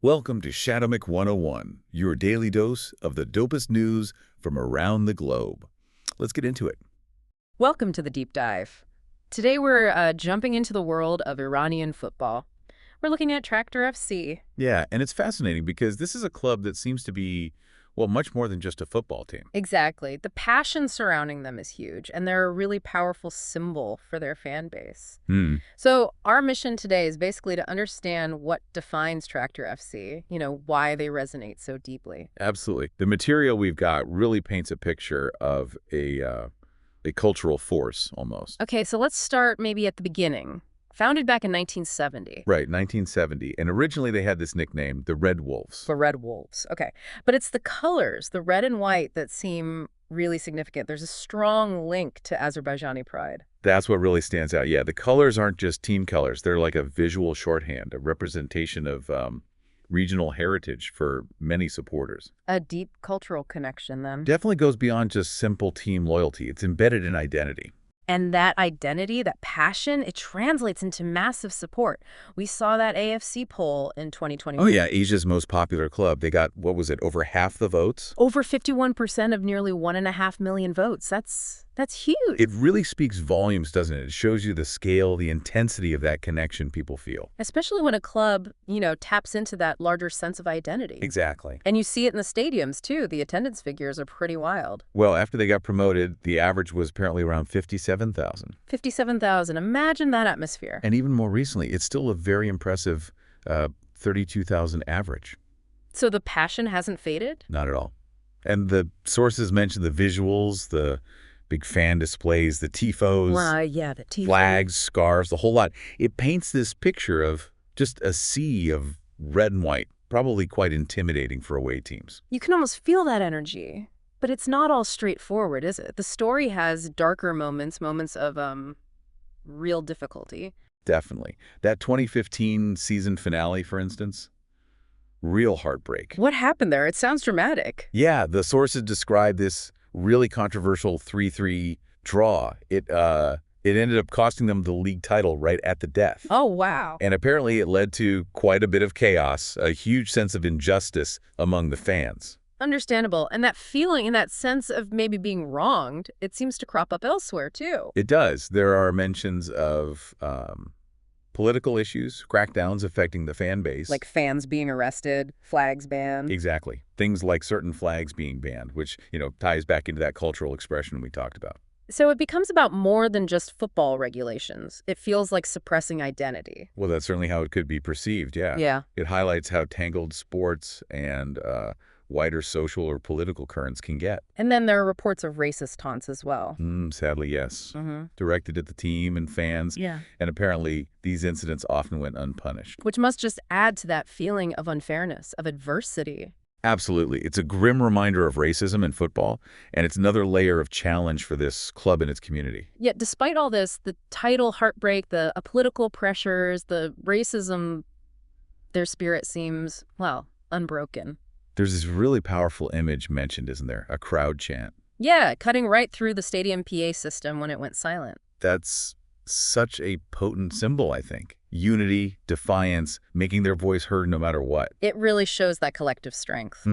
Welcome to Shadowmic101, your daily dose of the dopest news from around the globe. Let's get into it. Welcome to the deep dive. Today we're jumping into the world of Iranian football. We're looking at Tractor FC. Yeah, and it's fascinating because this is a club that seems to be, well, much more than just a football team. Exactly. The passion surrounding them is huge, and they're a really powerful symbol for their fan base. So our mission today is basically to understand what defines Tractor FC, why they resonate so deeply. Absolutely. The material we've got really paints a picture of a cultural force, almost. Okay, so let's start maybe at the beginning. Founded back in 1970. Right, 1970. And originally they had this nickname, the Red Wolves. The Red Wolves. Okay. But it's the colors, the red and white, that seem really significant. There's a strong link to Azerbaijani pride. That's what really stands out. Yeah, the colors aren't just team colors. They're like a visual shorthand, a representation of regional heritage for many supporters. A deep cultural connection, then. Definitely goes beyond just simple team loyalty. It's embedded in identity. And that identity, that passion, it translates into massive support. We saw that AFC poll in 2021. Oh, yeah, Asia's most popular club. They got, what was it, over half the votes? Over 51% of nearly 1.5 million votes. That's huge. It really speaks volumes, doesn't it? It shows you the scale, the intensity of that connection people feel. Especially when a club, taps into that larger sense of identity. Exactly. And you see it in the stadiums, too. The attendance figures are pretty wild. Well, after they got promoted, the average was apparently around 57,000. 57,000. Imagine that atmosphere. And even more recently, it's still a very impressive 32,000 average. So the passion hasn't faded? Not at all. And the sources mentioned the visuals, the big fan displays, the tifos, Yeah, the tifos. flags, scarves, the whole lot. It paints this picture of just a sea of red and white, probably quite intimidating for away teams. You can almost feel that energy. But it's not all straightforward, is it? The story has darker moments of real difficulty. Definitely. That 2015 season finale, for instance, real heartbreak. What happened there? It sounds dramatic. Yeah, the sources describe this really controversial 3-3 draw. It ended up costing them the league title right at the death. Oh, wow. And apparently it led to quite a bit of chaos, a huge sense of injustice among the fans. Understandable. And that feeling and that sense of maybe being wronged, it seems to crop up elsewhere, too. It does. There are mentions of political issues, crackdowns affecting the fan base. Like fans being arrested, flags banned. Exactly. Things like certain flags being banned, which, ties back into that cultural expression we talked about. So it becomes about more than just football regulations. It feels like suppressing identity. Well, that's certainly how it could be perceived, yeah. Yeah. It highlights how tangled sports and wider social or political currents can get. And then there are reports of racist taunts as well. Sadly, yes. Directed at the team and fans. Yeah. And apparently, these incidents often went unpunished. Which must just add to that feeling of unfairness, of adversity. Absolutely. It's a grim reminder of racism in football, and it's another layer of challenge for this club and its community. Yet despite all this, the title heartbreak, the political pressures, the racism, their spirit seems, well, unbroken. There's this really powerful image mentioned, isn't there? A crowd chant. Yeah, cutting right through the stadium PA system when it went silent. That's such a potent symbol, I think. Unity, defiance, making their voice heard no matter what. It really shows that collective strength.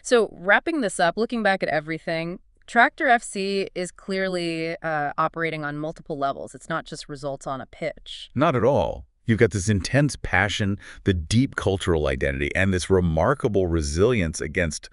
So wrapping this up, looking back at everything, Tractor FC is clearly operating on multiple levels. It's not just results on a pitch. Not at all. You've got this intense passion, the deep cultural identity, and this remarkable resilience against,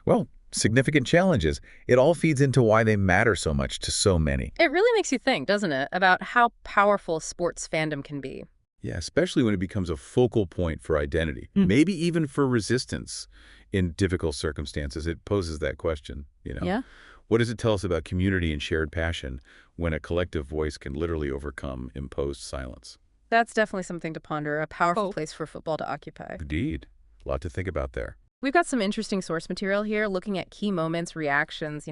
well, significant challenges. It all feeds into why they matter so much to so many. It really makes you think, doesn't it, about how powerful sports fandom can be. Yeah, especially when it becomes a focal point for identity, maybe even for resistance in difficult circumstances. It poses that question, Yeah. What does it tell us about community and shared passion when a collective voice can literally overcome imposed silence? That's definitely something to ponder, a powerful place for football to occupy. Indeed. A lot to think about there. We've got some interesting source material here, looking at key moments, reactions,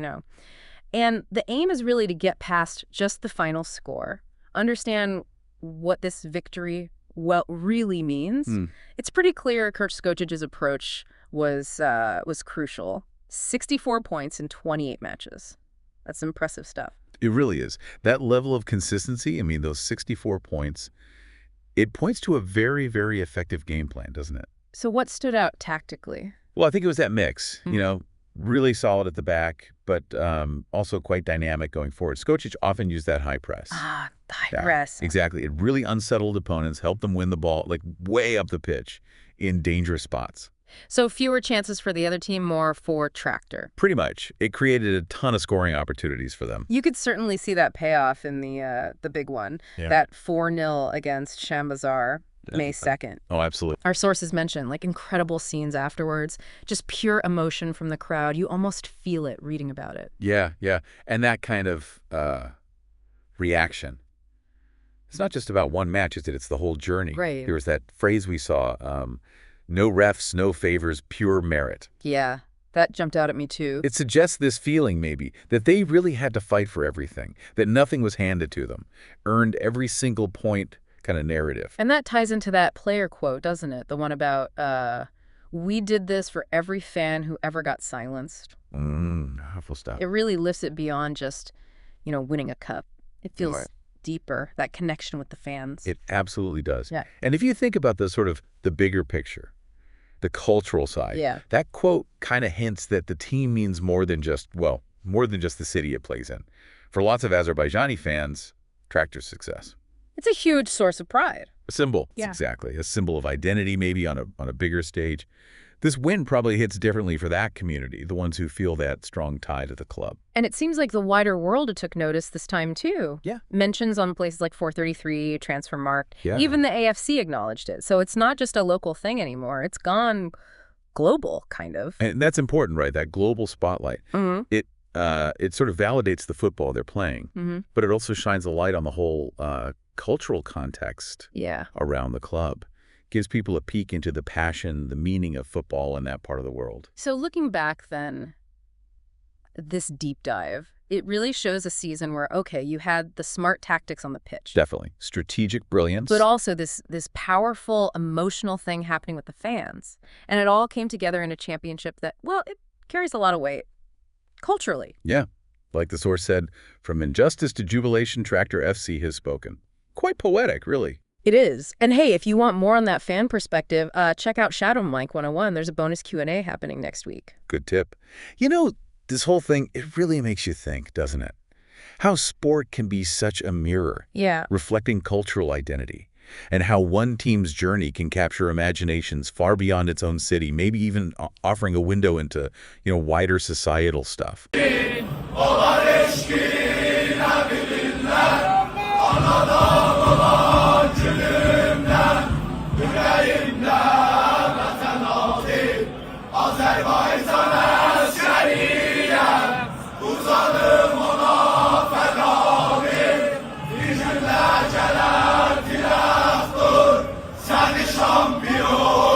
And the aim is really to get past just the final score, understand what this victory really means. It's pretty clear Kurt Skocic's approach was crucial. 64 points in 28 matches. That's impressive stuff. It really is. That level of consistency, those 64 points, it points to a very, very effective game plan, doesn't it? So what stood out tactically? Well, I think it was that mix, really solid at the back, but also quite dynamic going forward. Skocic often used that high press. Ah, the high press. Exactly. It really unsettled opponents, helped them win the ball, like way up the pitch in dangerous spots. So fewer chances for the other team, more for Tractor. Pretty much. It created a ton of scoring opportunities for them. You could certainly see that payoff in the big one, that 4-0 against Shambazar. May 2nd. Oh, absolutely. Our sources mentioned, like, incredible scenes afterwards, just pure emotion from the crowd. You almost feel it reading about it. Yeah. And that kind of reaction. It's not just about one match, is it? It's the whole journey. Right. There was that phrase we saw, no refs, no favors, pure merit. Yeah, that jumped out at me too. It suggests this feeling, maybe, that they really had to fight for everything, that nothing was handed to them, earned every single point kind of narrative. And that ties into that player quote, doesn't it? The one about, we did this for every fan who ever got silenced. Powerful stuff. It really lifts it beyond just, winning a cup. It feels deeper, that connection with the fans. It absolutely does. Yeah. And if you think about the bigger picture, the cultural side, that quote kind of hints that the team means more than just the city it plays in. For lots of Azerbaijani fans, Tractor's success. It's a huge source of pride. A symbol. Yeah. Exactly. A symbol of identity, maybe on a bigger stage. This win probably hits differently for that community, the ones who feel that strong tie to the club. And it seems like the wider world took notice this time, too. Yeah. Mentions on places like 433, Transfermarkt. Yeah. Even the AFC acknowledged it. So it's not just a local thing anymore. It's gone global, kind of. And that's important, right? That global spotlight. Mm-hmm. It sort of validates the football they're playing, but it also shines a light on the whole cultural context around the club. Gives people a peek into the passion, the meaning of football in that part of the world. So looking back then, this deep dive, it really shows a season where, okay, you had the smart tactics on the pitch. Definitely. Strategic brilliance. But also this powerful, emotional thing happening with the fans. And it all came together in a championship that, it carries a lot of weight culturally. Yeah. Like the source said, from injustice to jubilation, Tractor FC has spoken. Quite poetic, really. It is. And hey, if you want more on that fan perspective, check out Shadowmic101. There's a bonus Q&A happening next week. Good tip. This whole thing, it really makes you think, doesn't it? How sport can be such a mirror, reflecting cultural identity, and how one team's journey can capture imaginations far beyond its own city, maybe even offering a window into, wider societal stuff. Şampiyon